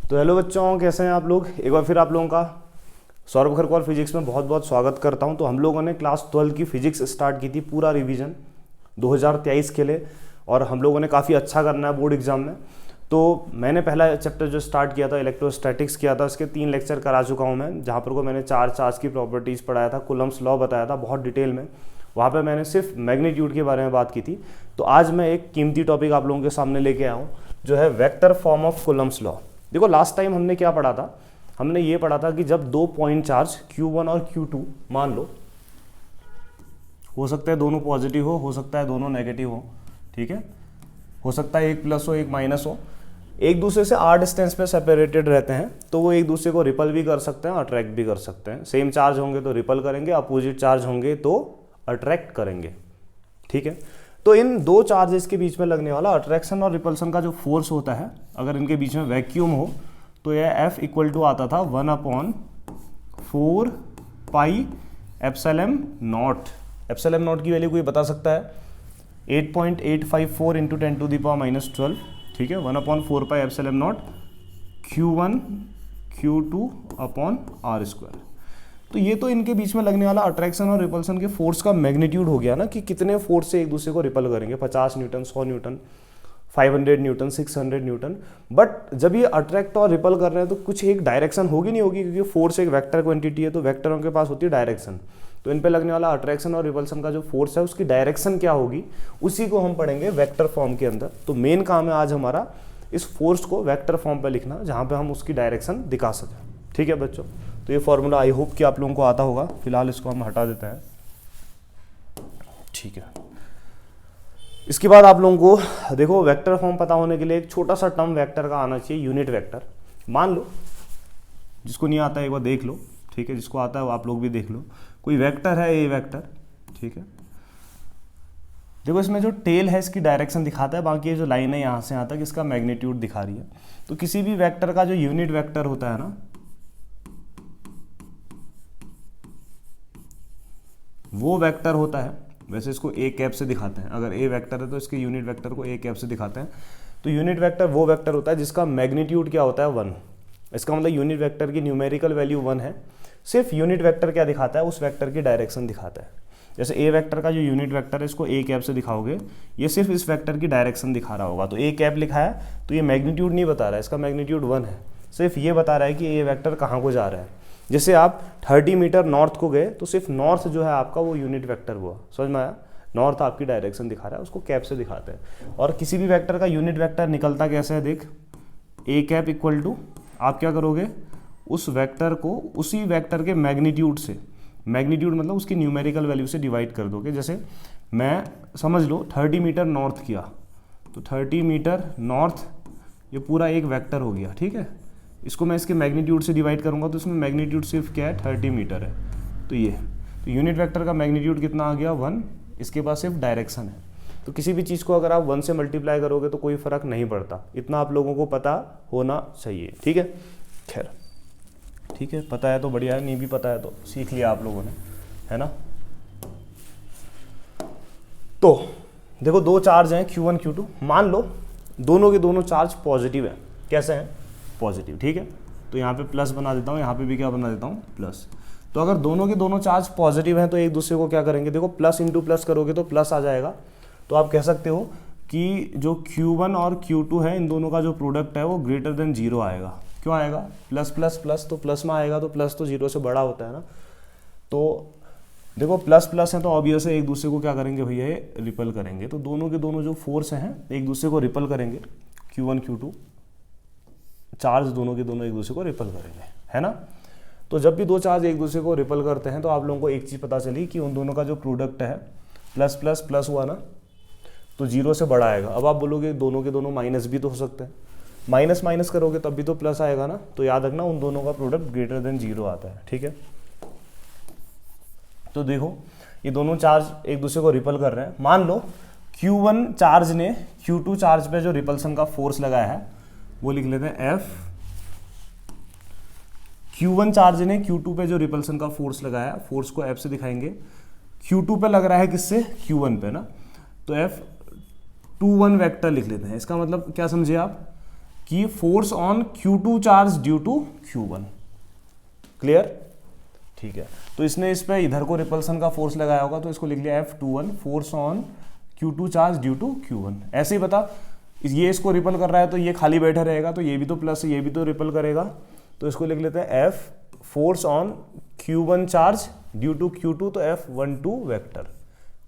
तो हेलो बच्चों, कैसे हैं आप लोग। एक बार फिर आप लोगों का सौरभ खरकौर फिजिक्स में बहुत बहुत स्वागत करता हूं। तो हम लोगों ने क्लास 12 की फिजिक्स स्टार्ट की थी, पूरा रिवीजन 2023 के लिए, और हम लोगों ने काफ़ी अच्छा करना है बोर्ड एग्जाम में। तो मैंने पहला चैप्टर जो स्टार्ट किया था इलेक्ट्रोस्टैटिक्स किया था, उसके 3 लेक्चर करा चुका हूँ मैं, जहाँ पर को मैंने 4 चार्ज की प्रॉपर्टीज़ पढ़ाया था, कूलम्ब्स लॉ बताया था बहुत डिटेल में। वहाँ पे मैंने सिर्फ मैग्नीट्यूड के बारे में बात की थी। तो आज मैं एक कीमती टॉपिक आप लोगों के सामने लेके आया हूँ, जो है vector form of Coulomb's law. देखो लास्ट टाइम हमने क्या पढ़ा था, हमने ये पढ़ा था कि जब 2 पॉइंट चार्ज Q1 और Q2 मान लो, हो सकता है दोनों पॉजिटिव हो सकता है दोनों नेगेटिव हो, ठीक है, हो सकता है एक प्लस हो एक माइनस हो, एक दूसरे से r डिस्टेंस पे सेपरेटेड रहते हैं, तो वो एक दूसरे को रिपल भी कर सकते हैं, अट्रैक्ट भी कर सकते हैं। सेम चार्ज होंगे तो रिपल करेंगे, अपोजिट चार्ज होंगे तो अट्रैक्ट करेंगे, ठीक है। तो इन दो चार्जेस के बीच में लगने वाला अट्रैक्शन और रिपल्सन का जो फोर्स होता है, अगर इनके बीच में वैक्यूम हो तो यह F इक्वल टू आता था 1/4 pi epsilon not. Epsilon not की वैल्यू कोई बता सकता है? 8.854 इंटू 10⁻12, ठीक है, 1/4 pi epsilon naught Q1 Q2 upon r²। तो ये तो इनके बीच में लगने वाला अट्रैक्शन और रिपल्सन के फोर्स का मैग्नीट्यूड हो गया ना, कि कितने फोर्स से एक दूसरे को रिपल करेंगे, 50 Newton, 100 Newton, 500 Newton, 600 Newton. But जब ये अट्रैक्ट और रिपल कर रहे हैं तो कुछ एक डायरेक्शन होगी नहीं होगी, क्योंकि फोर्स एक वेक्टर क्वांटिटी है, तो वेक्टरों के पास होती है डायरेक्शन। तो इन पे लगने वाला अट्रैक्शन और रिपल्सन का जो फोर्स है उसकी डायरेक्शन क्या होगी, उसी को हम पढ़ेंगे वेक्टर फॉर्म के अंदर। तो मेन काम है आज हमारा इस फोर्स को वेक्टर फॉर्म पे लिखना, जहाँ पे हम उसकी डायरेक्शन दिखा सकें, ठीक है बच्चों। तो ये फॉर्मूला आई होप कि आप लोगों को आता होगा। फिलहाल इसको हम हटा देते हैं, ठीक है। इसके बाद आप लोगों को देखो, वेक्टर फॉर्म पता होने के लिए एक छोटा सा टर्म वेक्टर का आना चाहिए, यूनिट वेक्टर। मान लो, जिसको नहीं आता है एक बार देख लो, ठीक है, जिसको आता है वो आप लोग भी देख लो। कोई वेक्टर है ए वेक्टर, ठीक है। देखो इसमें जो टेल है इसकी डायरेक्शन दिखाता है, बाकी ये जो लाइन है यहाँ से यहाँ तक इसका मैग्नीट्यूड दिखा रही है। तो किसी भी वेक्टर का जो यूनिट वेक्टर होता है ना, वो वेक्टर होता है, वैसे इसको ए कैप से दिखाते हैं। अगर ए वेक्टर है तो इसके यूनिट वेक्टर को ए कैप से दिखाते हैं। तो यूनिट वेक्टर वो वेक्टर होता है जिसका मैग्नीट्यूड क्या होता है, 1। इसका मतलब यूनिट वेक्टर की न्यूमेरिकल वैल्यू 1 है। सिर्फ यूनिट वेक्टर क्या दिखाता है, उस वेक्टर की डायरेक्शन दिखाता है। जैसे ए वेक्टर का जो यूनिट वेक्टर है इसको ए कैप से दिखाओगे, ये सिर्फ इस वेक्टर की डायरेक्शन दिखा रहा होगा। तो ए कैप लिखा है तो ये मैग्नीट्यूड नहीं बता रहा है, इसका मैग्नीट्यूड 1 है, सिर्फ ये बता रहा है कि ए वेक्टर कहाँ को जा रहा है। जैसे आप 30 मीटर नॉर्थ को गए तो सिर्फ नॉर्थ जो है आपका वो यूनिट वेक्टर हुआ, समझ में आया। नॉर्थ आपकी डायरेक्शन दिखा रहा है, उसको कैप से दिखाते हैं। और किसी भी वेक्टर का यूनिट वेक्टर निकलता कैसे है, देख, ए कैप इक्वल टू, आप क्या करोगे, उस वेक्टर को उसी वेक्टर के मैग्नीट्यूड से, मैग्नीट्यूड मतलब उसकी न्यूमेरिकल वैल्यू से डिवाइड कर दोगे। जैसे मैं समझ लो 30 मीटर नॉर्थ किया, तो 30 मीटर नॉर्थ ये पूरा एक वेक्टर हो गया, ठीक है। इसको मैं इसके मैग्नीट्यूड से डिवाइड करूंगा तो इसमें मैग्नीट्यूड सिर्फ क्या है, 30 मीटर है। तो ये तो यूनिट वेक्टर का मैग्नीट्यूड कितना आ गया, 1। इसके पास सिर्फ डायरेक्शन है। तो किसी भी चीज़ को अगर आप 1 से मल्टीप्लाई करोगे तो कोई फ़र्क नहीं पड़ता, इतना आप लोगों को पता होना चाहिए, ठीक है। खैर ठीक है, पता है तो बढ़िया है, नहीं भी पता है तो सीख लिया आप लोगों ने, है ना। तो देखो दो चार्ज हैं Q1 Q2, मान लो दोनों के दोनों चार्ज पॉजिटिव है। कैसे हैं, पॉजिटिव, ठीक है। तो यहाँ पे प्लस बना देता हूँ, यहाँ पे भी क्या बना देता हूँ, प्लस। तो अगर दोनों के दोनों चार्ज पॉजिटिव हैं तो एक दूसरे को क्या करेंगे, देखो प्लस इंटू प्लस करोगे तो प्लस आ जाएगा। तो आप कह सकते हो कि जो Q1 और Q2 है इन दोनों का जो प्रोडक्ट है वो ग्रेटर देन 0 आएगा। क्यों आएगा, प्लस प्लस प्लस तो प्लस में आएगा, तो प्लस तो 0 से बड़ा होता है ना। तो देखो प्लस प्लस है तो ऑब्वियस है एक दूसरे को क्या करेंगे भैया, ये रिपल करेंगे। तो दोनों के दोनों जो फोर्स हैं एक दूसरे को रिपल करेंगे, Q1 Q2 चार्ज दोनों के दोनों एक दूसरे को रिपल करेंगे, है ना। तो जब भी दो चार्ज एक दूसरे को रिपल करते हैं तो आप लोगों को एक चीज़ पता चली कि उन दोनों का जो प्रोडक्ट है प्लस प्लस प्लस हुआ ना, तो 0 से बड़ा आएगा। अब आप बोलोगे दोनों के दोनों माइनस भी तो हो सकते हैं, माइनस माइनस करोगे तब भी तो प्लस आएगा ना। तो याद रखना उन दोनों का प्रोडक्ट ग्रेटर देन 0 आता है, ठीक है। तो देखो ये दोनों चार्ज एक दूसरे को रिपल कर रहे हैं। मान लो Q1 चार्ज ने Q2 चार्ज पे जो रिपल्सन का फोर्स लगाया है वो लिख लेते हैं F। Q1 चार्ज ने Q2 पे जो रिपल्सन का फोर्स लगाया, फोर्स को F से दिखाएंगे। Q2 पे लग रहा है किससे, Q1 पे ना, तो F21 वेक्टर लिख लेते हैं। इसका मतलब क्या समझे आप, कि force on Q2 charge due to Q1। Clear? ठीक है, तो इसने इस पे इधर को रिपल्सन का फोर्स लगाया होगा, तो इसको लिख लिया F21 force on Q2 charge due to Q1। ऐसे ही बता, ये इसको रिपल कर रहा है तो ये खाली बैठा रहेगा, तो ये भी तो प्लस ये भी तो रिपल करेगा, तो इसको लिख लेते हैं F force on Q1 charge due to Q2, तो F12 वेक्टर।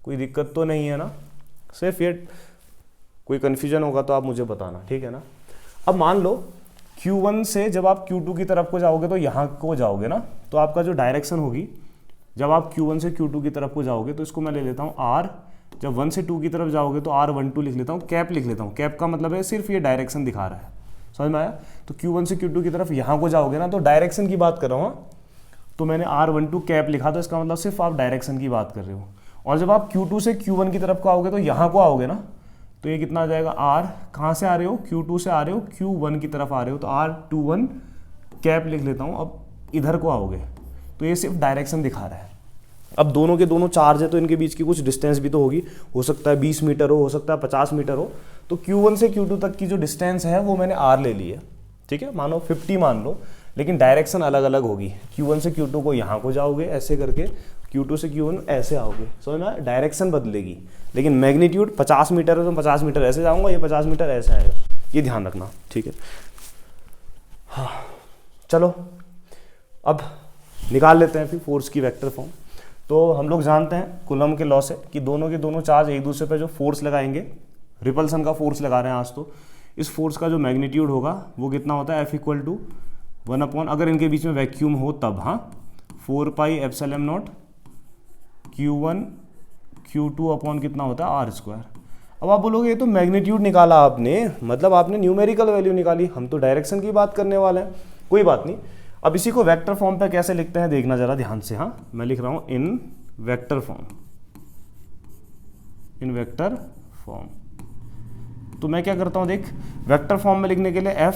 कोई दिक्कत तो नहीं है ना? सिर्फ ये कोई कन्फ्यूजन होगा तो आप मुझे बताना, ठीक है ना? अब मान लो Q1 से जब आप Q2 की तरफ को जाओगे तो यहाँ को जाओगे ना, तो आपका जो डायरेक्शन होगी जब आप Q1 से Q2 की तरफ को जाओगे, तो इसको मैं ले लेता हूँ R। जब 1 से 2 की तरफ जाओगे तो R12 लिख लेता हूँ, कैप लिख लेता हूँ। कैप का मतलब है सिर्फ ये डायरेक्शन दिखा रहा है, समझ में आया? तो Q1 से Q2 की तरफ यहाँ को जाओगे ना, तो डायरेक्शन की बात कर रहा हूँ, तो मैंने R12 कैप लिखा, तो इसका मतलब सिर्फ आप डायरेक्शन की बात कर रहे हो। और जब आप Q2 से Q1 की तरफ को आओगे तो यहाँ को आओगे ना, तो ये कितना आ जाएगा R, कहाँ से आ रहे हो? Q2 से आ रहे हो, Q1 की तरफ आ रहे हो, तो R21 कैप लिख लेता हूँ। अब इधर को आओगे तो ये सिर्फ डायरेक्शन दिखा रहा है। अब दोनों के दोनों चार्ज है तो इनके बीच की कुछ डिस्टेंस भी तो होगी, हो सकता है 20 मीटर हो सकता है 50 मीटर हो, तो Q1 से Q2 तक की जो डिस्टेंस है वो मैंने R ले ली है, ठीक है? मानो 50 मान लो, लेकिन डायरेक्शन अलग अलग होगी। Q1 से Q2 को यहाँ को जाओगे ऐसे करके, Q2 से Q1 ऐसे आओगे, समझ में? डायरेक्शन बदलेगी, लेकिन मैग्नीट्यूड 50 मीटर है तो 50 मीटर ऐसे जाऊँगा, ये 50 मीटर ऐसे आएगा, ये ध्यान रखना, ठीक है? हाँ, चलो अब निकाल लेते हैं फिर फोर्स की वेक्टर फॉर्म। तो हम लोग जानते हैं कूलम के लॉ से कि दोनों के दोनों चार्ज एक दूसरे पे जो फोर्स लगाएंगे, रिपल्सन का फोर्स लगा रहे हैं आज, तो इस फोर्स का जो मैग्नीट्यूड होगा वो कितना होता है? F=1/, अगर इनके बीच में वैक्यूम हो तब, हाँ, 4πε0 Q1 Q2 अपॉन कितना होता है? R²। अब आप बोलोगे ये तो मैग्नीट्यूड निकाला आपने, मतलब आपने न्यूमेरिकल वैल्यू निकाली, हम तो डायरेक्शन की बात करने वाले हैं। कोई बात नहीं, अब इसी को वेक्टर फॉर्म पे कैसे लिखते हैं देखना जरा ध्यान से। हाँ, मैं लिख रहा हूं इन वेक्टर फॉर्म, इन वेक्टर फॉर्म। तो मैं क्या करता हूं, देख, वेक्टर फॉर्म में लिखने के लिए F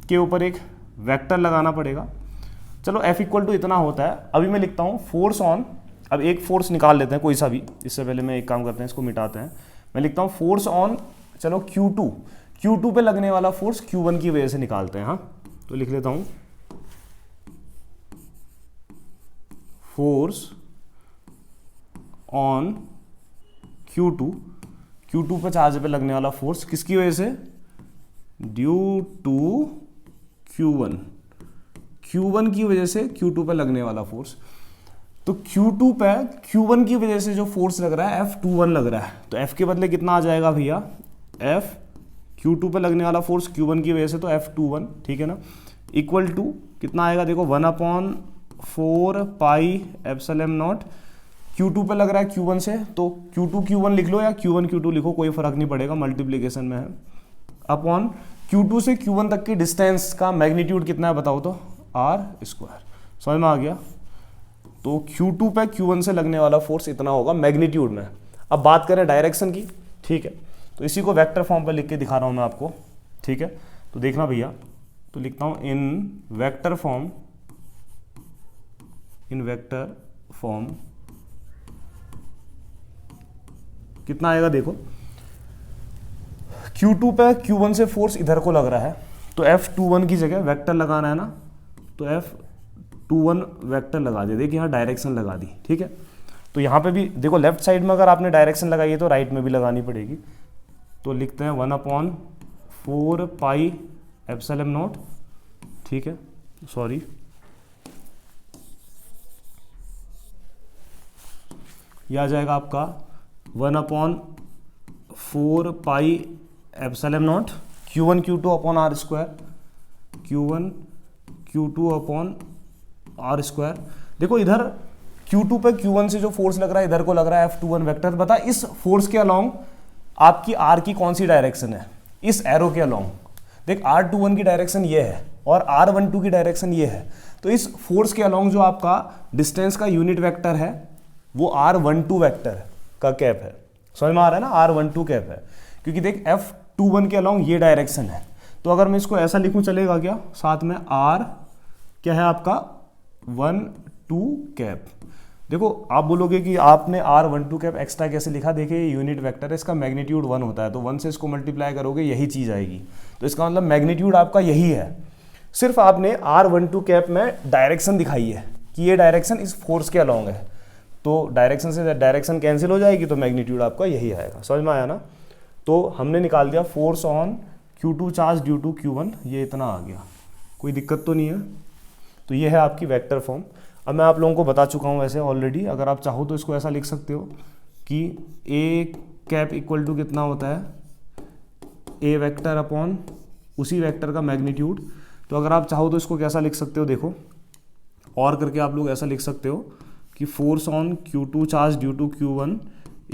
के ऊपर एक वेक्टर लगाना पड़ेगा। चलो F= इतना होता है। अभी मैं लिखता हूं फोर्स ऑन, अब एक फोर्स निकाल लेते हैं कोई सा भी, इससे पहले मैं एक काम करते हैं, इसको मिटाते हैं। मैं लिखता हूं फोर्स ऑन, चलो Q2 पे लगने वाला फोर्स Q1 की वजह से निकालते हैं। हाँ, तो लिख लेता हूं फोर्स ऑन Q2 पे चार्ज पे लगने वाला फोर्स किसकी वजह से? ड्यू टू Q1 की वजह से Q2 पे लगने वाला फोर्स। तो Q2 पे Q1 की वजह से जो फोर्स लग रहा है F21 लग रहा है, तो F के बदले कितना आ जाएगा भैया? F Q2 पे लगने वाला फोर्स Q1 की वजह से, तो F21, ठीक है ना, इक्वल टू कितना आएगा? देखो 1/4πε0 Q2 पे लग रहा है Q1 से, तो Q2 Q1 लिख लो या Q1 Q2 लिखो, कोई फर्क नहीं पड़ेगा, मल्टीप्लीकेशन में है, अपॉन Q2 से Q1 तक की डिस्टेंस का मैग्नीट्यूड कितना है बताओ तो? R²। समझ में आ गया? तो Q2 पे Q1 से लगने वाला फोर्स इतना होगा मैग्नीट्यूड में। अब बात करें डायरेक्शन की, ठीक है, तो इसी को वेक्टर फॉर्म पर लिख के दिखा रहा हूं मैं आपको, ठीक है? तो देखना भैया, तो लिखता हूं इन वेक्टर फॉर्म कितना आएगा? देखो Q2 पे Q1 से फोर्स इधर को लग रहा है, तो F21 की जगह वेक्टर लगाना है ना, तो F21 वेक्टर लगा दे। देखिए यहाँ डायरेक्शन लगा दी, ठीक है? तो यहाँ पे भी देखो, लेफ्ट साइड में अगर आपने डायरेक्शन लगाई है तो राइट में भी लगानी पड़ेगी। तो लिखते हैं 1/4πε0, ठीक है, सॉरी, यह आ जाएगा आपका 1/4πε0 Q1 Q2 upon R², Q1 Q2 upon R²। देखो इधर Q2 पे Q1 से जो फोर्स लग रहा है इधर को लग रहा है F21 वेक्टर। बता इस फोर्स के अलोंग आपकी R की कौन सी डायरेक्शन है? इस एरो के अलोंग देख, R21 की डायरेक्शन ये है और R12 की डायरेक्शन ये है। तो इस फोर्स के अलोंग जो आपका डिस्टेंस का यूनिट वेक्टर है वो R12 वेक्टर का कैप है। समझ में आ रहा है ना? R12 कैप है, क्योंकि देख F21 के अलोंग ये डायरेक्शन है। तो अगर मैं इसको ऐसा लिखूं चलेगा क्या? साथ में R क्या है आपका 12 कैप। देखो आप बोलोगे कि आपने R12 कैप एक्स्ट्रा कैसे लिखा, देखिए ये यूनिट वेक्टर है, इसका मैग्नीट्यूड 1 होता है, तो 1 से इसको मल्टीप्लाई करोगे यही चीज़ आएगी, तो इसका मतलब मैग्नीट्यूड आपका यही है। सिर्फ आपने R12 कैप में डायरेक्शन दिखाई है कि ये डायरेक्शन इस फोर्स के अलॉन्ग है, तो डायरेक्शन से डायरेक्शन कैंसिल हो जाएगी, तो मैग्नीट्यूड आपका यही आएगा। समझ में आया ना? तो हमने निकाल दिया force on Q2 charge due to Q1, ये इतना आ गया, कोई दिक्कत तो नहीं है। तो ये है आपकी वेक्टर फॉर्म। अब मैं आप लोगों को बता चुका हूँ वैसे ऑलरेडी, अगर आप चाहो तो इसको ऐसा लिख सकते हो कि ए कैप इक्वल टू कितना होता है, ए वेक्टर अपॉन उसी वेक्टर का मैग्नीट्यूड। तो अगर आप चाहो तो इसको कैसा लिख सकते हो, देखो और करके आप लोग ऐसा लिख सकते हो कि force on Q2 charge due to Q1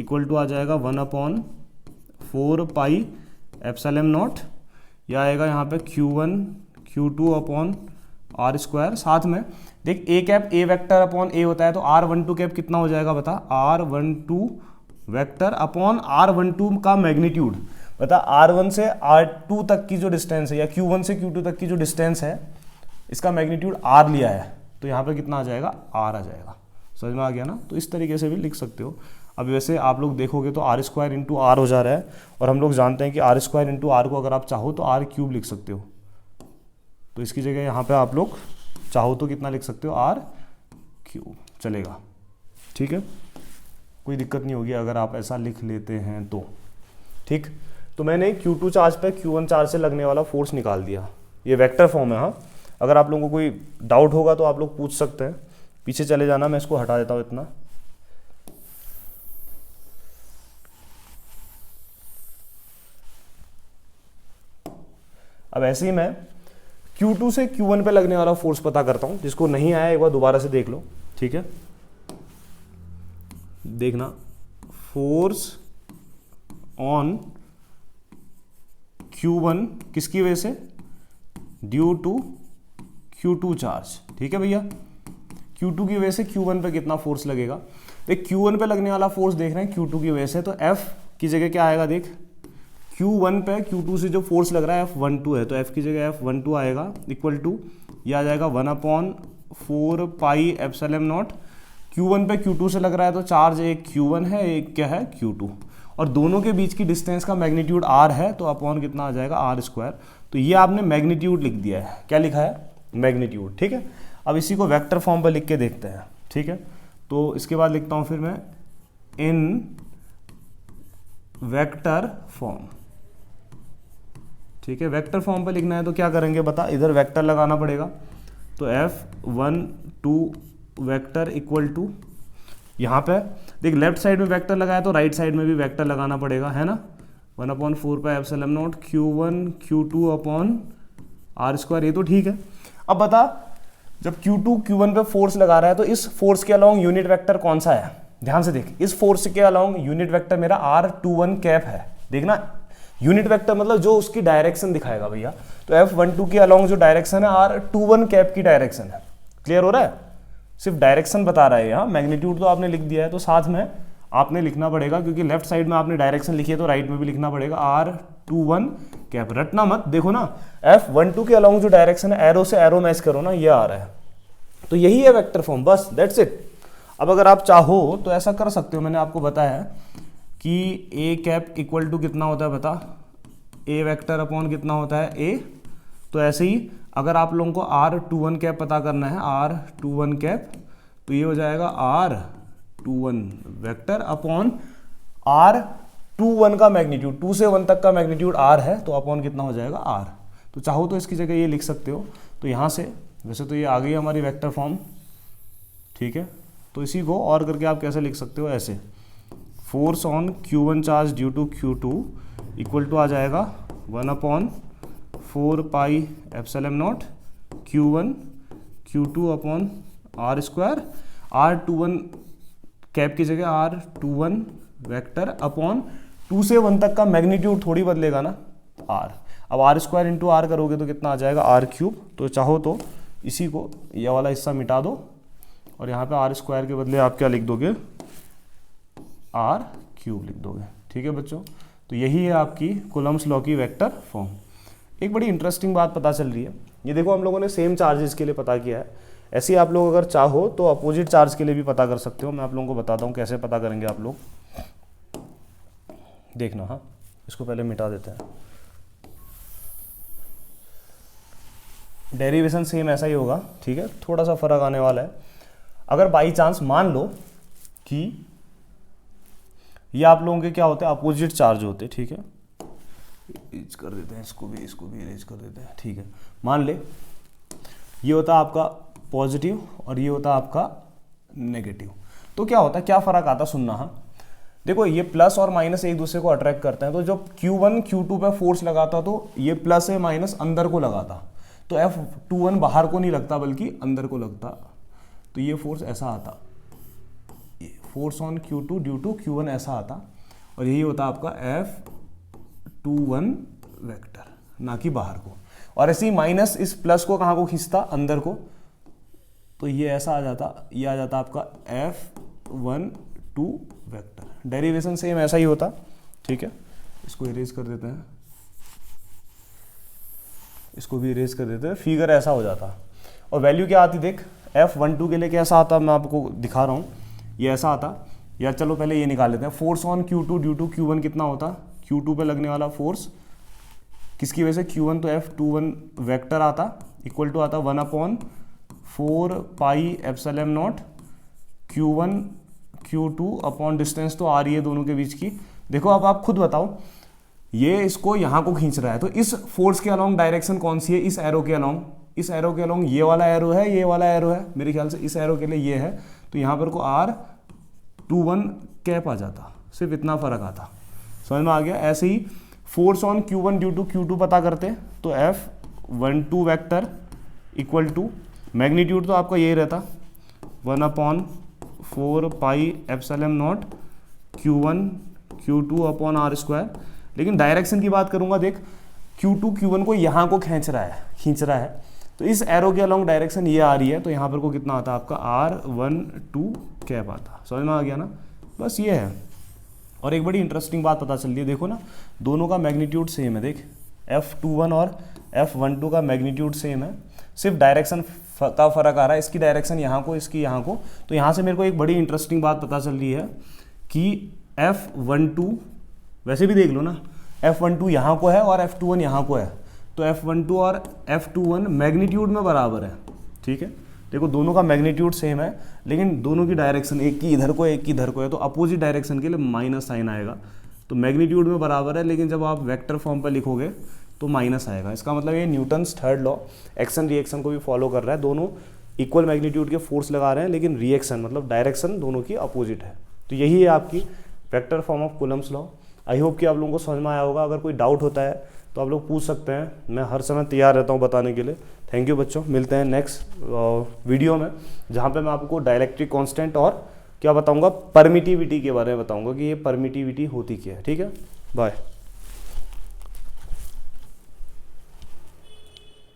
equal to आ जाएगा 1/4 पाई एप्सिलॉन नॉट, या आएगा यहाँ पे Q1 Q2 upon r square. साथ में देख A cap A vector upon ए होता है, तो R12 कैप कितना हो जाएगा बता, R12 वेक्टर अपॉन R12 का मैग्नीट्यूड। बता R1 से R2 तक की जो डिस्टेंस है, या Q1 से Q2 तक की जो डिस्टेंस है, इसका मैग्नीट्यूड R लिया है, तो यहाँ पे कितना आ जाएगा, R आ जाएगा। समझ में आ गया ना? तो इस तरीके से भी लिख सकते हो। अब वैसे आप लोग देखोगे तो R स्क्वायर इंटू आर हो जा रहा है, और हम लोग जानते हैं कि R स्क्वायर इंटू आर को अगर आप चाहो तो R क्यूब लिख सकते हो, तो इसकी जगह यहाँ पे आप लोग चाहो तो कितना लिख सकते हो, R क्यूब चलेगा। ठीक है, कोई दिक्कत नहीं होगी अगर आप ऐसा लिख लेते हैं तो। ठीक, तो मैंने Q2 चार्ज पे Q1 चार्ज से लगने वाला फोर्स निकाल दिया, ये वेक्टर फॉर्म है। हाँ, अगर आप लोगों को कोई डाउट होगा तो आप लोग पूछ सकते हैं। पीछे चले जाना, मैं इसको हटा देता हूँ इतना। अब ऐसे ही मैं Q2 से Q1 पे लगने वाला फोर्स पता करता हूँ, जिसको नहीं आया एक बार दोबारा से देख लो। ठीक है, देखना, फोर्स ऑन Q1 किसकी वजह से, ड्यू टू Q2 चार्ज। ठीक है भैया, Q2 की वजह से Q1 पे कितना फोर्स लगेगा। देख Q1 पे लगने वाला फोर्स देख रहे हैं Q2 की वजह से, तो F की जगह क्या आएगा, देख Q1 पे Q2 से जो फोर्स लग रहा है F12 है, तो F की जगह F12 आएगा इक्वल टू, ये आ जाएगा 1/4 पाई एप्सिलॉन नॉट। Q1 पे Q2 से लग रहा है, तो चार्ज एक Q1 है, एक क्या है, Q2, और दोनों के बीच की डिस्टेंस का मैग्नीट्यूड R है, तो अपॉन कितना आ जाएगा, R स्क्वायर। तो ये आपने मैग्नीट्यूड लिख दिया है, क्या लिखा है, मैग्नीट्यूड। ठीक है, अब इसी को वेक्टर फॉर्म पर लिख के देखते हैं। ठीक है, तो इसके बाद लिखता हूँ फिर मैं इन वेक्टर फॉर्म। ठीक है, वेक्टर फॉर्म पे लिखना है तो क्या करेंगे बता, इधर वेक्टर लगाना पड़ेगा, तो F12 वेक्टर इक्वल टू, यहाँ पे देख लेफ्ट साइड में वेक्टर लगाया तो राइट साइड में भी वेक्टर लगाना पड़ेगा, है ना। 1/4 pi epsilon naught Q1 Q2 upon r square, ये तो ठीक है। अब बता, जब Q2 Q1 पे फोर्स लगा रहा है, तो इस फोर्स के अलोंग यूनिट वेक्टर कौन सा है, ध्यान से देख, इस फोर्स के अलोंग यूनिट वेक्टर मेरा R21 कैप है। देखना, यूनिट वेक्टर मतलब जो उसकी डायरेक्शन दिखाएगा भैया, तो F12 के अलोंग जो डायरेक्शन है R21 कैप की डायरेक्शन है। क्लियर हो रहा है, सिर्फ डायरेक्शन बता रहा है यहाँ, मैग्नीट्यूड तो आपने लिख दिया है, तो साथ में आपने लिखना पड़ेगा, क्योंकि लेफ्ट साइड में आपने डायरेक्शन लिखी है तो राइट में भी लिखना पड़ेगा R21 कैप। रटना मत, देखो ना F12 के अलोंग जो डायरेक्शन है, एरो से एरो मैच करो ना, ये आ रहा है, तो यही है वेक्टर फॉर्म, बस दैट्स इट। अब अगर आप चाहो तो ऐसा कर सकते हो, मैंने आपको बताया कि ए कैप इक्वल टू कितना होता है बता, ए वेक्टर अपॉन कितना होता है, ए। तो ऐसे ही अगर आप लोगों को R21 कैप पता करना है, R21 कैप, तो ये हो जाएगा R21 वेक्टर अपॉन R21 का मैग्नीट्यूड, 2 से 1 तक का मैग्नीट्यूड R है, तो अपॉन कितना हो जाएगा, R। तो चाहो तो इसकी जगह ये लिख सकते हो। तो यहाँ से वैसे तो ये आ गई हमारी वेक्टर फॉर्म। ठीक है, तो इसी को और करके आप कैसे लिख सकते हो, ऐसे, force on Q1 charge due to Q2 equal to आ जाएगा 1/4 pi epsilon naught Q1 Q2 upon r square, R21 cap की जगह R21 वेक्टर अपॉन 2 से 1 तक का मैग्नीट्यूड थोड़ी बदलेगा ना, R। अब R स्क्वायर इंटू आर करोगे तो कितना आ जाएगा, R क्यूब। तो चाहो तो इसी को, यह वाला हिस्सा मिटा दो, और यहाँ पे R स्क्वायर के बदले आप क्या लिख दोगे, R क्यूब लिख दोगे। ठीक है बच्चों, तो यही है आपकी कूलम्ब्स लॉ की वेक्टर फॉर्म। एक बड़ी इंटरेस्टिंग बात पता चल रही है, ये देखो हम लोगों ने सेम चार्जेस के लिए पता किया है, ऐसे ही आप लोग अगर चाहो तो अपोजिट चार्ज के लिए भी पता कर सकते हो। मैं आप लोगों को बताता हूँ कैसे पता करेंगे आप लोग, देखना। हाँ, इसको पहले मिटा देते हैं। डेरिवेशन सेम ऐसा ही होगा, ठीक है, थोड़ा सा फर्क आने वाला है। अगर बाई चांस मान लो कि ये आप लोगों के क्या होते हैं, अपोजिट चार्ज होते हैं, ठीक है, इरेज कर देते हैं, इसको भी इरेज कर देते हैं, ठीक है। मान ले ये होता आपका पॉजिटिव और ये होता आपका नेगेटिव, तो क्या होता है, क्या फ़र्क आता, सुनना। हाँ देखो, ये प्लस और माइनस एक दूसरे को अट्रैक्ट करते हैं, तो जब Q1 Q2 पे फोर्स लगाता तो ये प्लस है माइनस अंदर को लगाता, तो F21 बाहर को नहीं लगता बल्कि अंदर को लगता, तो ये फोर्स ऐसा आता, ये force on Q2 due to Q1 ऐसा आता, और यही होता आपका F21 वेक्टर, ना कि बाहर को। और ऐसे ही माइनस इस प्लस को कहाँ को खींचता, अंदर को, तो ये ऐसा आ जाता, ये आ जाता आपका F12 वेक्टर। डेरिवेशन सेम ऐसा ही होता, ठीक है। इसको इरेज कर देते हैं, इसको भी इरेज कर देते हैं, फिगर ऐसा हो जाता। और वैल्यू क्या आती, देख F12 के लिए कैसा आता, मैं आपको दिखा रहा हूँ, ये ऐसा आता। या चलो पहले ये निकाल लेते हैं, force on Q2 due to Q1 कितना होता, Q2 पे लगने वाला फोर्स किसकी वजह से, Q1, तो F21 वेक्टर आता, इक्वल टू आता 1/4 pi epsilon naught Q1 Q2 upon distance तो आ रही है दोनों के बीच की। देखो अब आप खुद बताओ, ये इसको यहाँ को खींच रहा है, तो इस फोर्स के अलोंग डायरेक्शन कौन सी है, इस एरो के अलोंग, इस एरो के अलोंग ये वाला एरो है, ये वाला एरो है, मेरे ख्याल से इस एरो के लिए ये है, तो यहाँ पर को R21 कैप आ जाता, सिर्फ इतना फर्क आता। समझ में आ गया। ऐसे ही force on Q1 due to Q2 पता करते, तो F12 vector equal to magnitude तो आपका यही रहता 1/4 pi epsilon naught Q1 Q2 upon R²। लेकिन डायरेक्शन की बात करूंगा, देख Q2 Q1 को यहाँ को खींच रहा है, तो इस एरो के अलोंग डायरेक्शन ये आ रही है, तो यहाँ पर को कितना आता आपका R12 कैप आता। समझ में आ गया ना, बस ये है। और एक बड़ी इंटरेस्टिंग बात पता चल रही है, देखो ना, दोनों का मैग्नीट्यूड सेम है, देख F21 और F12 का मैग्नीट्यूड सेम है, सिर्फ डायरेक्शन का फर्क आ रहा है, इसकी डायरेक्शन यहाँ को, इसकी यहाँ को। तो यहाँ से मेरे को एक बड़ी इंटरेस्टिंग बात पता चल रही है कि F12 वैसे भी देख लो ना, F12 यहाँ को है और F21 यहाँ को है, तो F12 और F21 मैग्नीट्यूड में बराबर है, ठीक है। देखो दोनों का मैग्नीट्यूड सेम है, लेकिन दोनों की डायरेक्शन, एक की इधर को एक की इधर को है, तो अपोजिट डायरेक्शन के लिए माइनस साइन आएगा। तो मैग्नीट्यूड में बराबर है, लेकिन जब आप वेक्टर फॉर्म पर लिखोगे तो माइनस आएगा। इसका मतलब ये Newton's third law action reaction को भी फॉलो कर रहा है। दोनों इक्वल मैग्नीट्यूड के फोर्स लगा रहे हैं, लेकिन रिएक्शन मतलब डायरेक्शन दोनों की अपोजिट है। तो यही है आपकी vector form of Coulomb's law. I hope कि आप लोगों को समझ में आया होगा। अगर कोई डाउट होता है तो आप लोग पूछ सकते हैं, मैं हर समय तैयार रहता हूँ बताने के लिए। थैंक यू बच्चों, मिलते हैं नेक्स्ट वीडियो में, जहाँ पे मैं आपको डाइलेक्ट्रिक कांस्टेंट और क्या बताऊँगा, परमिटिविटी के बारे में बताऊँगा कि ये परमिटिविटी होती क्या है। ठीक है, बाय।